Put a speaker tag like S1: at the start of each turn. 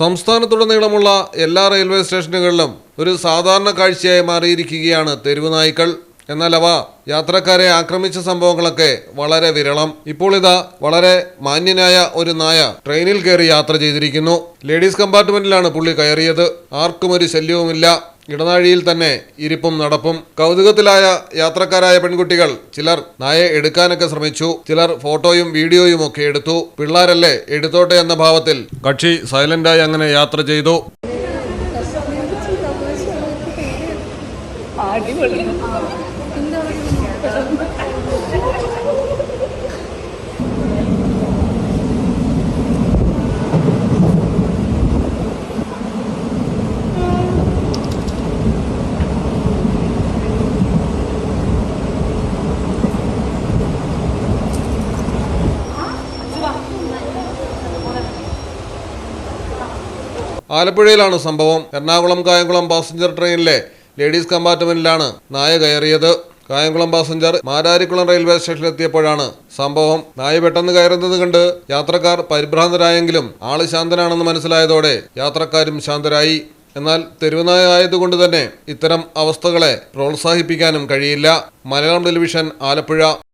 S1: സംസ്ഥാനത്തുടനീളമുള്ള എല്ലാ റെയിൽവേ സ്റ്റേഷനുകളിലും ഒരു സാധാരണ കാഴ്ചയായി മാറിയിരിക്കുകയാണ് തെരുവ് നായ്ക്കൾ. എന്നാൽ അവ യാത്രക്കാരെ ആക്രമിച്ച സംഭവങ്ങളൊക്കെ വളരെ വിരളം. ഇപ്പോൾ ഇതാ വളരെ മാന്യനായ ഒരു നായ ട്രെയിനിൽ കയറി യാത്ര ചെയ്തിരിക്കുന്നു. ലേഡീസ് കമ്പാർട്ട്മെന്റിലാണ് പുള്ളി കയറിയത്. ആർക്കും ഒരു ശല്യവുമില്ല. ഇടനാഴിയിൽ തന്നെ ഇരിപ്പും നടപ്പും. കൗതുകത്തിലായ യാത്രക്കാരായ പെൺകുട്ടികൾ ചിലർ നായെ എടുക്കാനൊക്കെ ശ്രമിച്ചു. ചിലർ ഫോട്ടോയും വീഡിയോയും ഒക്കെ എടുത്തു. പിള്ളേരല്ലേ, എടുത്തോട്ടെ എന്ന ഭാവത്തിൽ കക്ഷി സൈലന്റായി അങ്ങനെ യാത്ര ചെയ്തു. ആലപ്പുഴയിലാണ് സംഭവം. എറണാകുളം കായംകുളം പാസഞ്ചർ ട്രെയിനിലെ ലേഡീസ് കമ്പാർട്ട്മെന്റിലാണ് നായ കയറിയത്. കായംകുളം പാസഞ്ചർ മാരാരിക്കുളം റെയിൽവേ സ്റ്റേഷനിലെത്തിയപ്പോഴാണ് സംഭവം. നായ പെട്ടെന്ന് കയറുന്നത് കണ്ട് യാത്രക്കാർ പരിഭ്രാന്തരായെങ്കിലും ആള് ശാന്തനാണെന്ന് മനസ്സിലായതോടെ യാത്രക്കാരും ശാന്തരായി. എന്നാൽ തെരുവുനായ ആയതുകൊണ്ട് തന്നെ ഇത്തരം അവസ്ഥകളെ പ്രോത്സാഹിപ്പിക്കാനും കഴിയില്ല. മലയാളം ടെലിവിഷൻ, ആലപ്പുഴ.